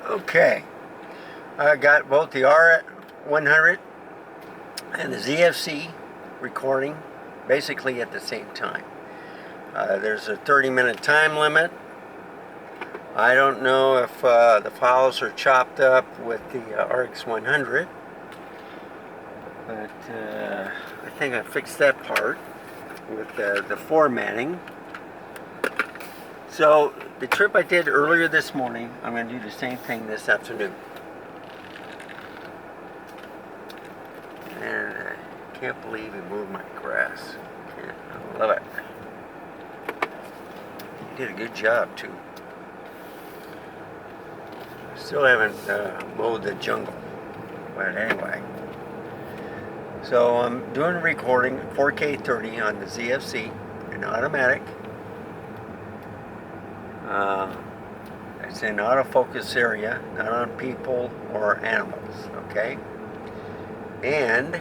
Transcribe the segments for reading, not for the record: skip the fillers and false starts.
Okay, I got both the RX100 and the ZFC recording basically at the same time. There's a 30-minute time limit. I don't know if the files are chopped up with the RX100, but I think I fixed that part with the formatting. So the trip I did earlier this morning, I'm going to do the same thing this afternoon. And I can't believe he moved my grass. I love it. He did a good job too. Still haven't mowed the jungle, but anyway. So I'm doing a recording 4K 30 on the ZFC in automatic. It's in autofocus area, not on people or animals, okay? And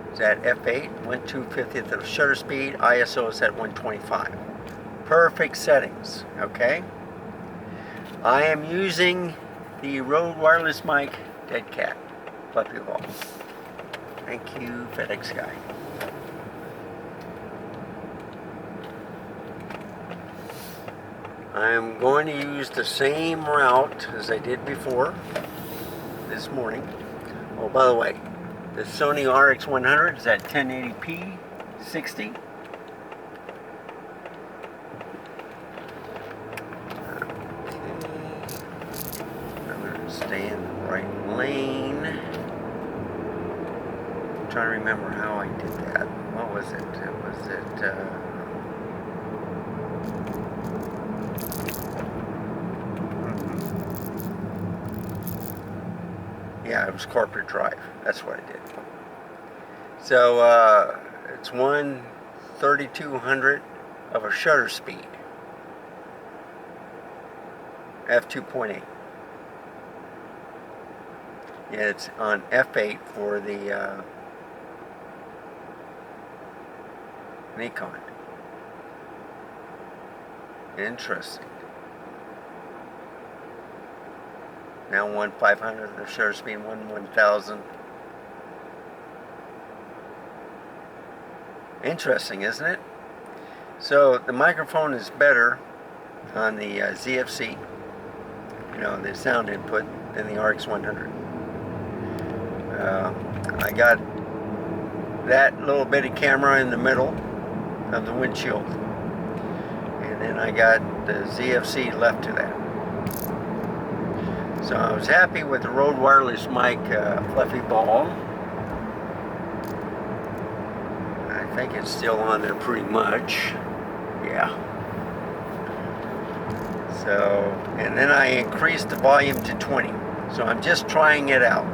it's at f8, 1/250th of shutter speed, ISO is at 125. Perfect settings, okay? I am using the Rode wireless mic Dead Cat Fluffy Ball. Thank you, FedEx guy. I'm going to use the same route as I did before this morning. Oh, by the way, the Sony RX100 is at 1080p 60. Okay. I'm going to stay in the right lane. I'm trying to remember how I did that. What was it? Was it yeah, it was corporate drive. That's what I did. So it's 1/3200 of a shutter speed. f2.8. Yeah, it's on f8 for the Ecamm. Interesting. Now 1/500 of shutter speed, 1/1000. Interesting, isn't it? So the microphone is better on the ZFC, the sound input, than the RX100. I got that little bitty camera in the middle of the windshield, and then I got the ZFC left to that. So I was happy with the Rode wireless mic Fluffy Ball. I think it's still on there pretty much. Yeah. So, and then I increased the volume to 20. So I'm just trying it out.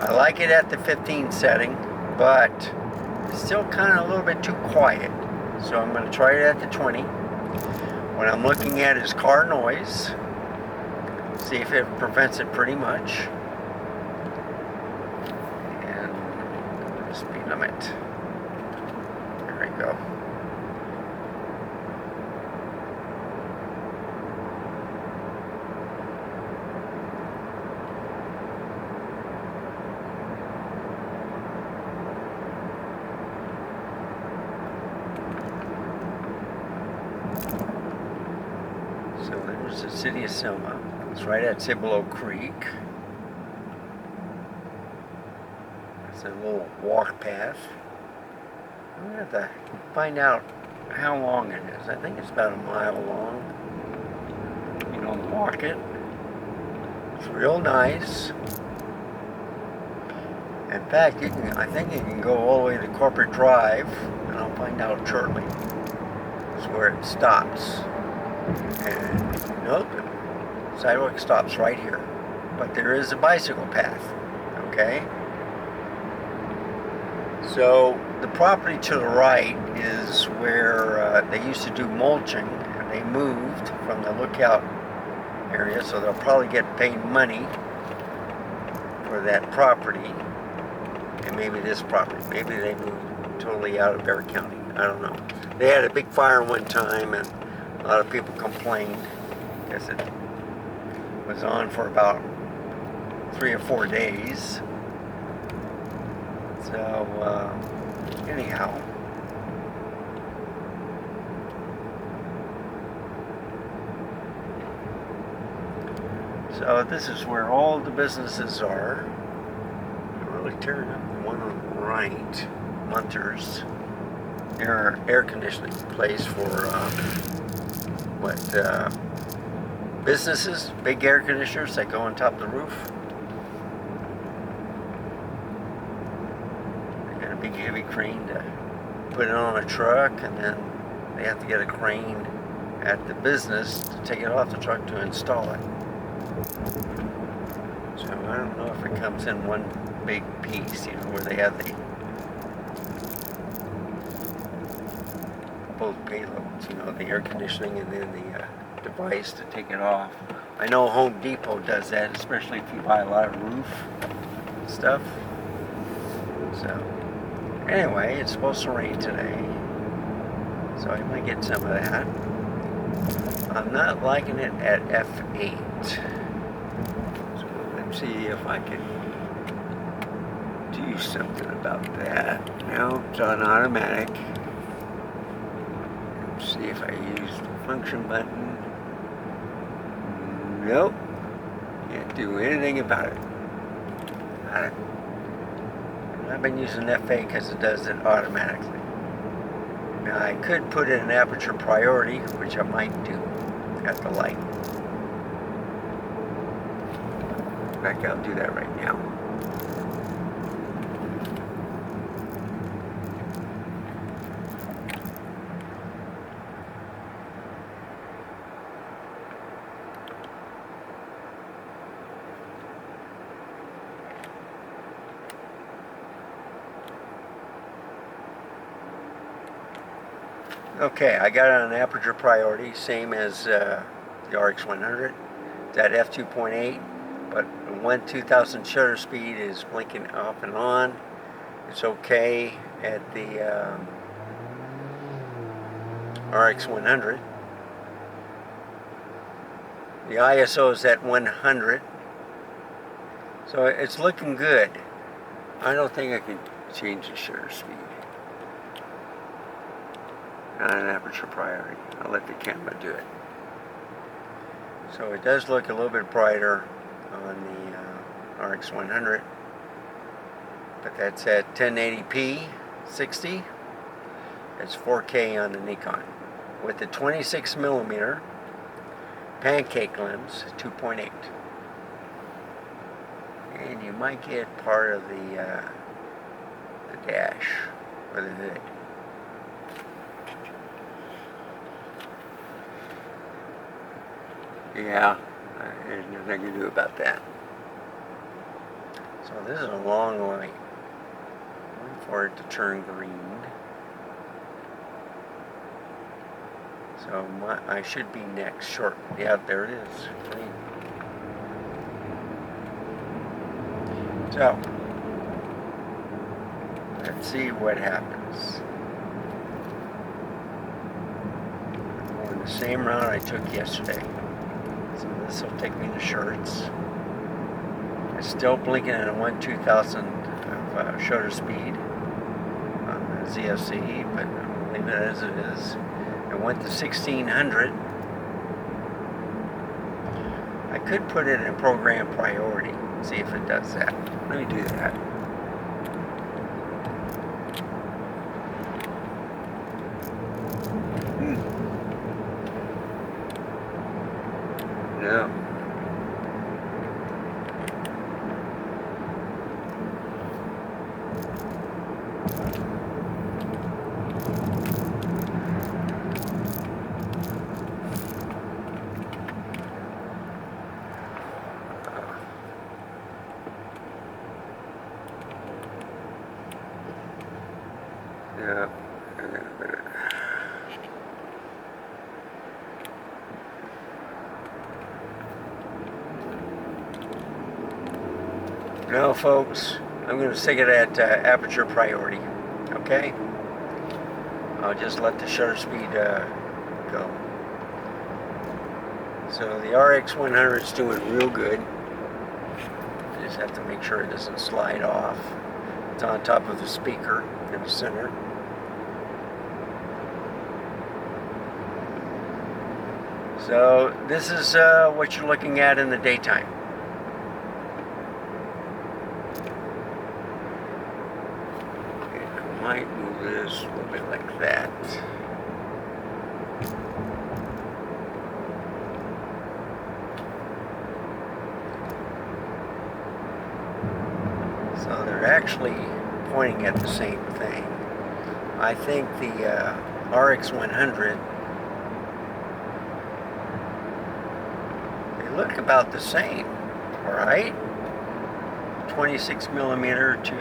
I like it at the 15 setting, but it's still kind of a little bit too quiet. So I'm going to try it at the 20. What I'm looking at is car noise. See if it prevents it pretty much. And speed limit. There we go. So there's the city of Selma. It's right at Cibolo Creek. It's a little walk path. I'm going to have to find out how long it is. I think it's about a mile long. Walk it. It's real nice. In fact, I think you can go all the way to Corporate Drive, and I'll find out shortly. It's where it stops. And nope. Sidewalk stops right here, but there is a bicycle path, okay? So the property to the right is where they used to do mulching, and they moved from the lookout area, so they'll probably get paid money for that property, and maybe this property. Maybe they moved totally out of Bear County. I don't know. They had a big fire one time, and a lot of people complained because it was on for about 3 or 4 days. So anyhow, so this is where all the businesses are. I'm really tearing up the one on the right, Munters. Air conditioning place for businesses, big air conditioners that go on top of the roof. They got a big heavy crane to put it on a truck, and then they have to get a crane at the business to take it off the truck to install it. So I don't know if it comes in one big piece, you know, where they have the both payloads, you know, the air conditioning and then the device to take it off. I know Home Depot does that, especially if you buy a lot of roof stuff. So anyway, it's supposed to rain today, so I might get some of that. I'm not liking it at F8. So let's see if I can do something about that. No, it's on automatic. See if I use the function button. Nope. Can't do anything about it. Got it. I've been using F8 because it does it automatically. Now I could put it in aperture priority, which I might do at the light. In fact, I'll do that right now. Okay, I got it on aperture priority, same as the RX100. It's at f2.8, but 1/2000 shutter speed is blinking off and on. It's okay at the RX100. The ISO is at 100, so it's looking good. I don't think I can change the shutter speed. Not an aperture priority. I'll let the camera do it. So it does look a little bit brighter on the RX100, but that's at 1080p 60. It's 4K on the Nikon with the 26mm pancake lens 2.8, and you might get part of the dash or the hood. Yeah, there's nothing I can do about that. So this is a long light. Wait for it to turn green. So I should be next. Short. Yeah, there it is. Green. So let's see what happens. I'm going the same route I took yesterday. So this will take me to shirts. It's still blinking at a 1/2000 of shutter speed on the ZFC, but I'll leave it as it is. It went to 1600. I could put it in program priority, see if it does that. Let me do that. No. Yeah. No, folks, I'm going to stick it at aperture priority, okay? I'll just let the shutter speed go. So the RX100 is doing real good. Just have to make sure it doesn't slide off. It's on top of the speaker in the center. So this is what you're looking at in the daytime. I might move this a little bit like that. So they're actually pointing at the same thing. I think the RX100, they look about the same, all right? 26 millimeter to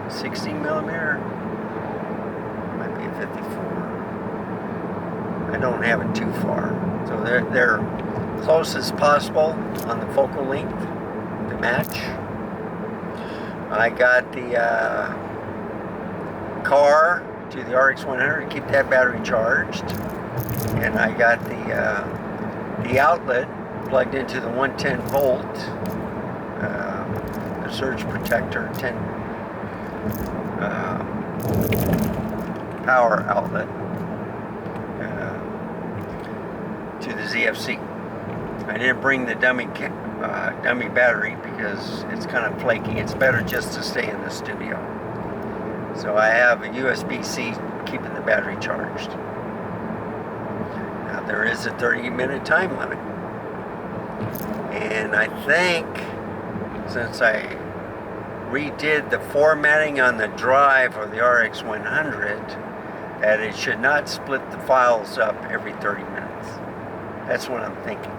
60 millimeter, might be a 54. I don't have it too far, so they're close as possible on the focal length to match. I got the car to the RX100 to keep that battery charged, and I got the outlet plugged into the 110 volt, the surge protector 10 power outlet to the ZFC. I didn't bring the dummy battery because it's kind of flaky. It's better just to stay in the studio. So I have a USB-C keeping the battery charged. Now there is a 30-minute time limit. And I think since I redid the formatting on the drive for the RX100, that it should not split the files up every 30 minutes. That's what I'm thinking.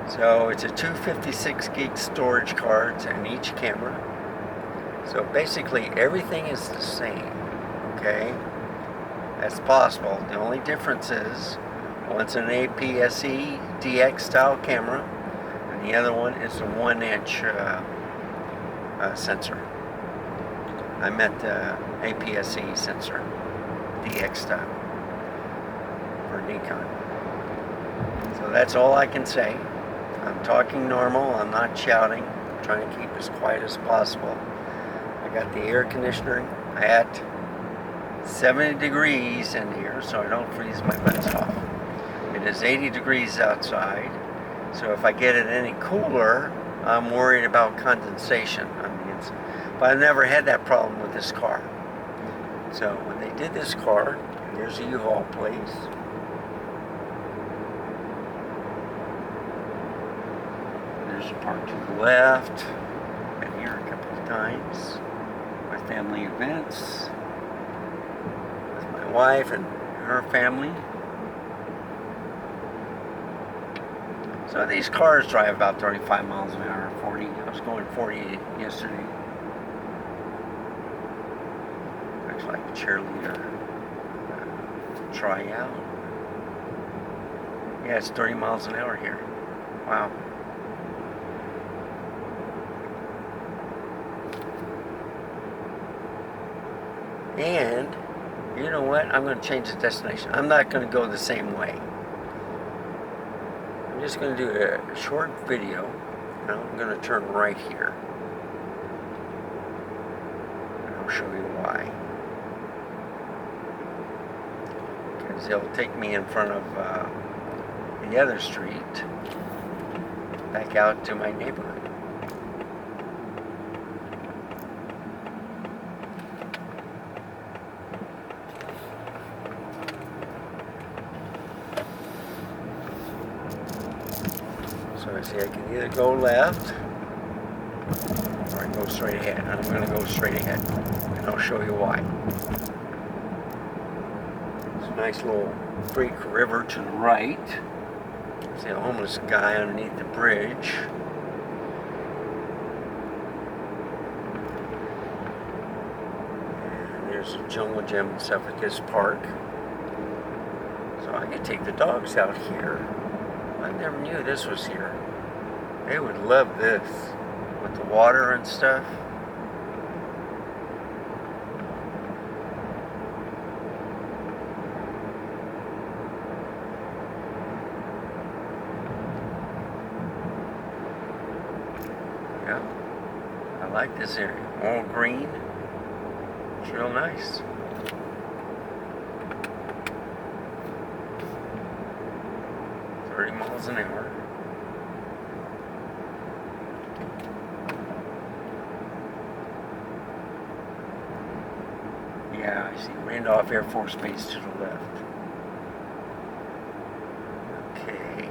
So it's a 256 gig storage cards in each camera. So basically everything is the same, okay? That's possible. The only difference is one's an APS-C DX style camera and the other one is a 1-inch sensor. I meant the APS-C sensor, DX style, for Nikon. So that's all I can say. I'm talking normal, I'm not shouting, I'm trying to keep as quiet as possible. I got the air conditioner at 70 degrees in here so I don't freeze my butts off. It is 80 degrees outside, so if I get it any cooler, I'm worried about condensation on the inside. But I've never had that problem with this car. So when they did this car, here's a U-Haul place. There's a park to the left. Been here a couple of times. My family events with my wife and her family. So these cars drive about 35 miles an hour, 40. I was going 40 yesterday. Looks like a cheerleader tryout. Yeah, it's 30 miles an hour here. Wow. And you know what? I'm going to change the destination. I'm not going to go the same way. I'm just going to do a short video. Now I'm going to turn right here. And I'll show you why. Because they'll take me in front of the other street back out to my neighborhood. So I see I can either go left or I can go straight ahead. I'm going to go straight ahead and I'll show you why. There's a nice little creek river to the right. See a homeless guy underneath the bridge. And there's a jungle gym and stuff at this park. So I can take the dogs out here. I never knew this was here. They would love this with the water and stuff. like this area. All green. It's real nice. Miles an hour. Yeah, I see Randolph Air Force Base to the left. Okay.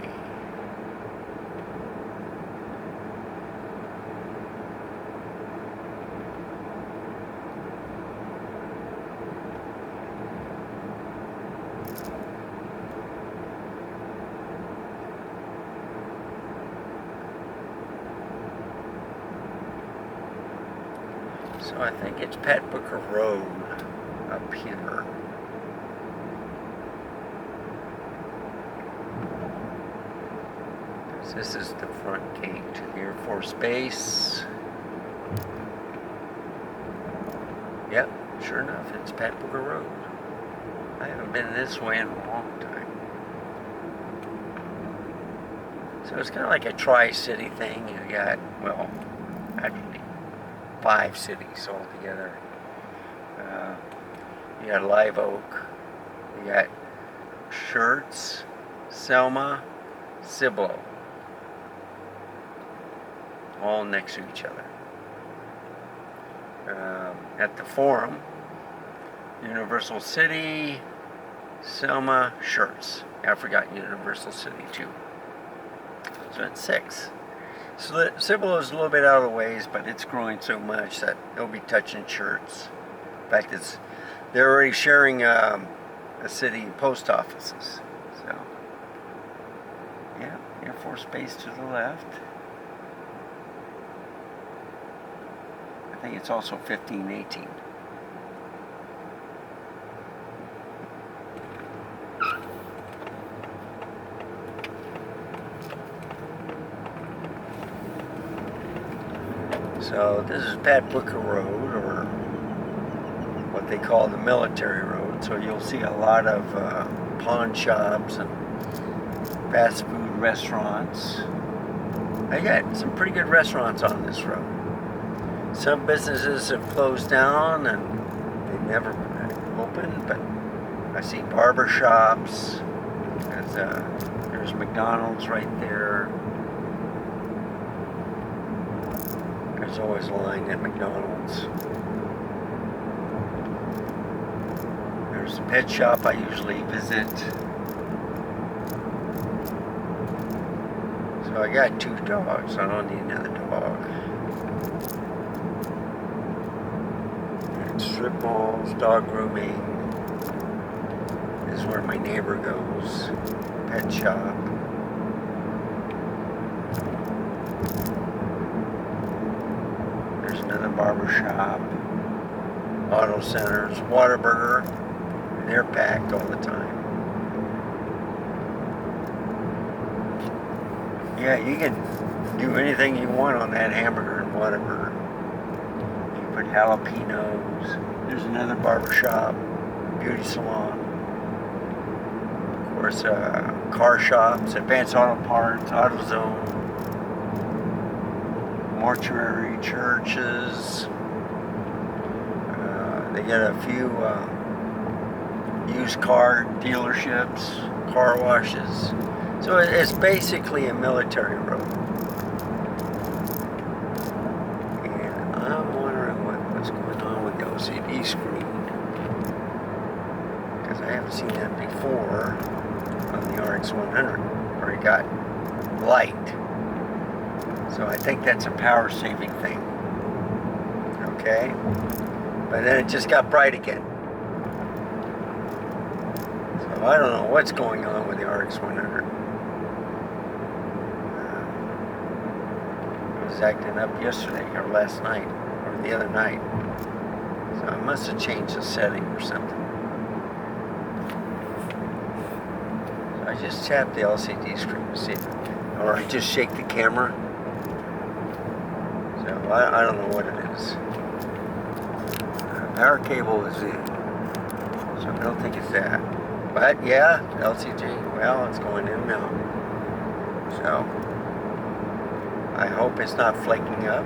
So I think it's Pat Booker Road up here. This is the front gate to the Air Force Base. Yep, sure enough, it's Pat Booker Road. I haven't been this way in a long time. So it's kind of like a tri-city thing. You got, well, actually 5 cities altogether. You got Live Oak, you got Schertz, Selma, Cibolo, all next to each other. At the Forum, Universal City, Selma, Schertz. I forgot Universal City too. So it's 6. So Cibolo is a little bit out of the ways, but it's growing so much that it'll be touching Schertz. In fact, they're already sharing a city post offices. So, yeah, Air Force Base to the left. I think it's also 1518. So this is Pat Booker Road, or what they call the military road. So you'll see a lot of pawn shops and fast food restaurants. I got some pretty good restaurants on this road. Some businesses have closed down and they never opened, but I see barber shops. There's McDonald's right there. There's always a line at McDonald's. There's a pet shop I usually visit. So I got 2 dogs. I don't need another dog. And strip malls, dog grooming. This is where my neighbor goes. Pet shop. There's another barber shop. Auto centers, Whataburger. They're packed all the time. Yeah, you can do anything you want on that hamburger and Whataburger. You put jalapenos. There's another barber shop, beauty salon. Of course, car shops, Advanced Auto Parts, AutoZone, mortuary, churches. They get a few used car dealerships, car washes. So it's basically a military road. And I'm wondering what's going on with the LCD screen, because I haven't seen that before on the RX100, where it got light. So I think that's a power saving thing. Okay? But then it just got bright again. So I don't know what's going on with the RX100. It was acting up yesterday or last night or the other night. So I must have changed the setting or something. So I just tap the LCD screen to see, or I just shake the camera. So I don't know what it is. Power cable is in, so I don't think it's that. But yeah, LCD, well, it's going in now. So I hope it's not flaking up.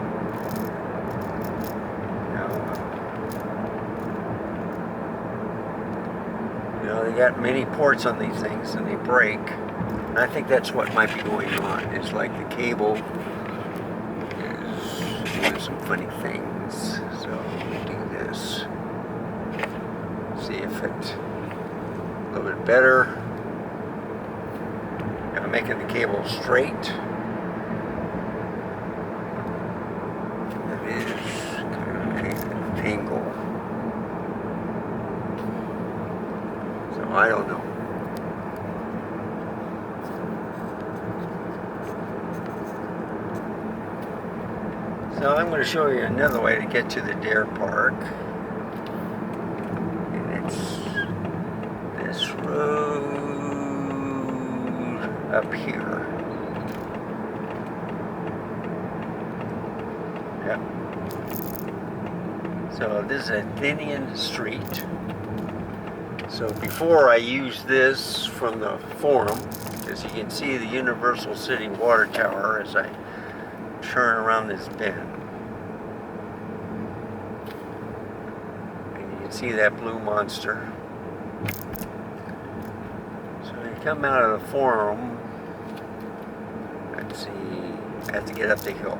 know, they got many ports on these things and they break. And I think that's what might be going on. It's like the cable is doing some funny things. So we do this. See if it's a little bit better. I'm making the cable straight. It is kind of an angle. So I don't know. So I'm going to show you another way to get to the deer park. And it's this road up here. Yep. So this is Athenian Street. So before I used this from the forum, as you can see the Universal City water tower as I turn around this bend. And you can see that blue monster. So you come out of the forum, let's see, I have to get up the hill.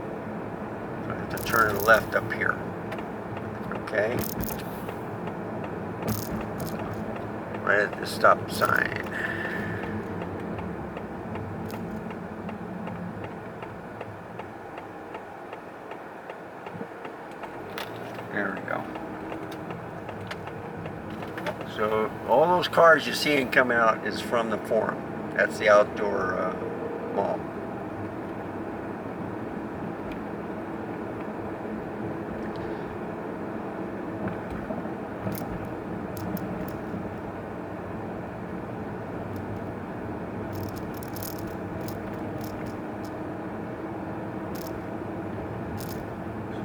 So I have to turn left up here. Okay? Right at the stop sign. There we go. So all those cars you see coming out is from the forum. That's the outdoor mall.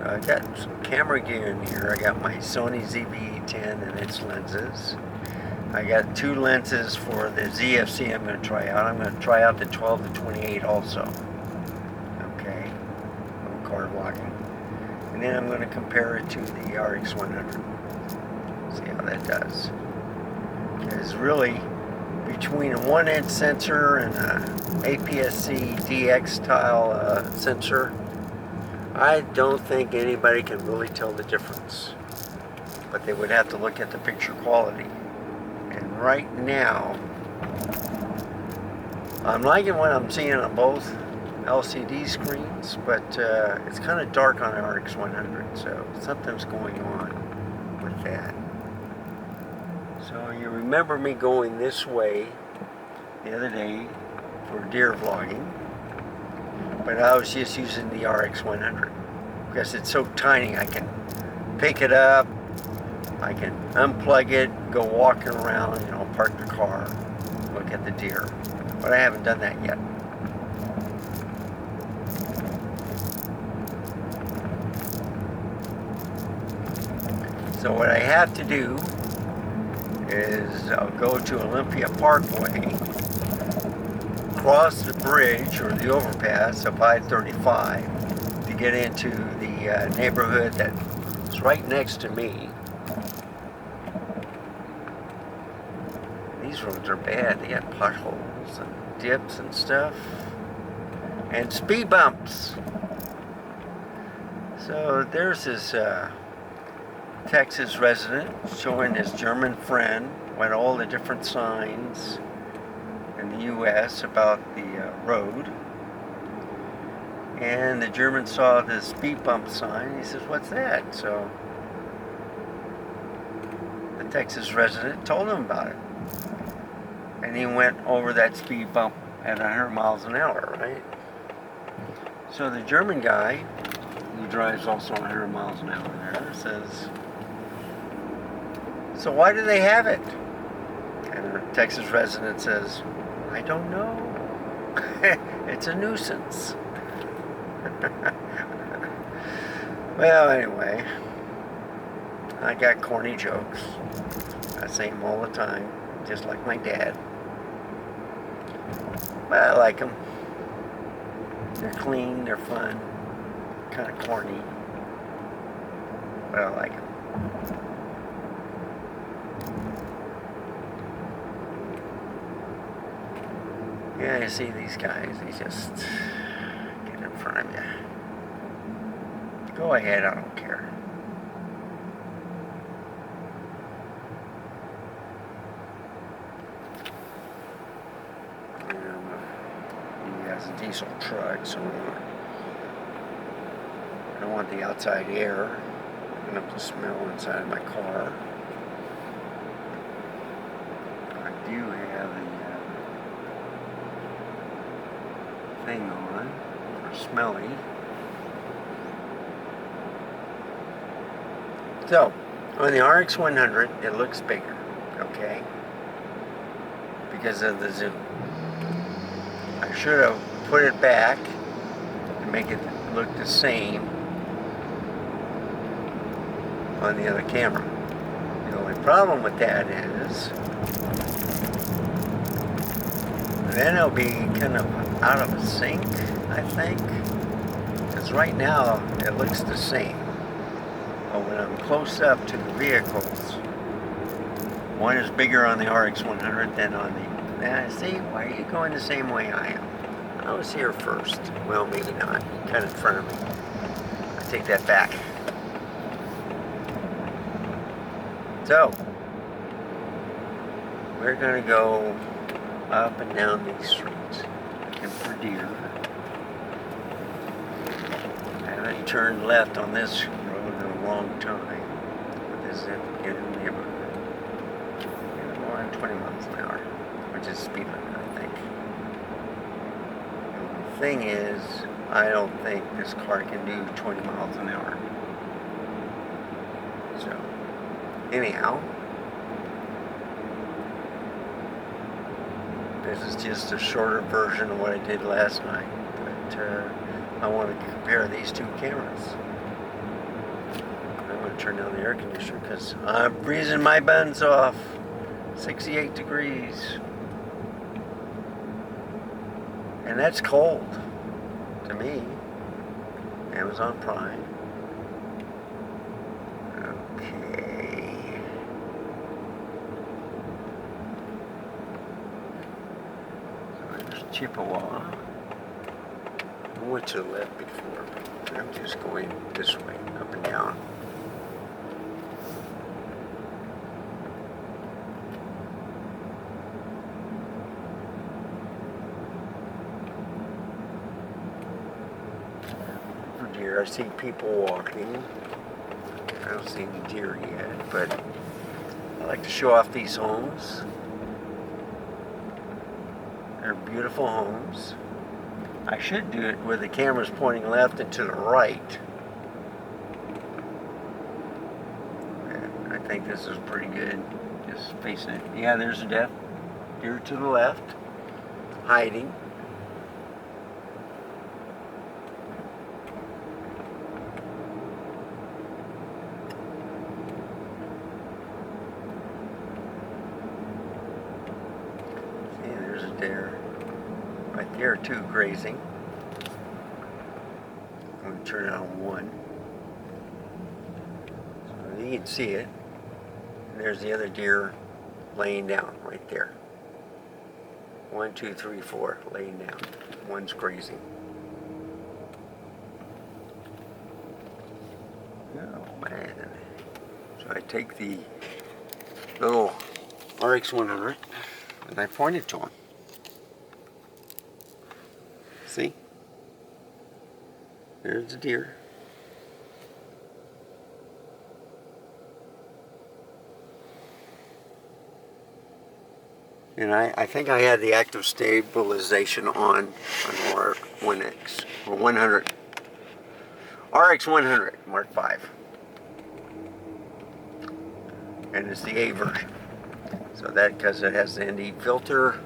I got some camera gear in here. I got my Sony ZV-E10 and its lenses. I got 2 lenses for the ZFC I'm going to try out. I'm going to try out the 12 to 28 also. Okay, no card locking. And then I'm going to compare it to the RX100. See how that does. Because really, between a 1-inch sensor and a APS-C DX style sensor, I don't think anybody can really tell the difference, but they would have to look at the picture quality. And right now, I'm liking what I'm seeing on both LCD screens, but it's kind of dark on the RX100, so something's going on with that. So you remember me going this way the other day for deer vlogging. But I was just using the RX100 because it's so tiny. I can pick it up, I can unplug it, go walking around, you know, park the car, look at the deer. But I haven't done that yet. So what I have to do is I'll go to Olympia Parkway, cross the bridge or the overpass of I-35 to get into the neighborhood that's right next to me. These roads are bad. They got potholes and dips and stuff and speed bumps. So there's this Texas resident showing his German friend what all the different signs in the U.S. about the road, and the German saw this speed bump sign. He says, "What's that?" So the Texas resident told him about it, and he went over that speed bump at 100 miles an hour, right? So the German guy, who drives also 100 miles an hour there, says, "So why do they have it?" And the Texas resident says, "I don't know. It's a nuisance." Well, anyway, I got corny jokes. I say them all the time, just like my dad. But I like them. They're clean, they're fun, kind of corny, but I like them. Yeah, you see these guys, they just get in front of you. Go ahead, I don't care. He has a diesel truck, so I don't want the outside air picking up the smell inside my car. I do have the thing on for smelly. So, on the RX100, it looks bigger, okay? Because of the zoom. I should have put it back to make it look the same on the other camera. The only problem with that is then it'll be kind of out of sync, I think. Because right now it looks the same. But when I'm close up to the vehicles, one is bigger on the RX100 than on the... see, why are you going the same way I am? I was here first. Well, maybe not. Kind of in front of me. I take that back. So, we're going to go up and down these streets looking for deer. I haven't turned left on this road in a long time. What is it? Getting me about 20 miles an hour, which is speed limit, I think. The thing is, I don't think this car can do 20 miles an hour. So, anyhow, this is just a shorter version of what I did last night, but I want to compare these two cameras. I'm going to turn down the air conditioner because I'm freezing my buns off. 68 degrees. And that's cold to me. Amazon Prime. Okay. So there's Chippewa. I went to the left before. I'm just going this way, up and down. I see people walking. I don't see any deer yet, but I like to show off these homes. They're beautiful homes. I should do it where the camera's pointing left and to the right. And I think this is pretty good. Just facing it. Yeah, there's a deer to the left, hiding. There, right there too, grazing. I'm going to turn it on one. So you can see it. And there's the other deer laying down right there. 1, 2, 3, 4, laying down. One's grazing. Oh man. So I take the little RX100 and I point it to him. See? There's the deer. And I think I had the active stabilization on R1X or 100. RX100 Mark V. And it's the A version. So that because it has the ND filter.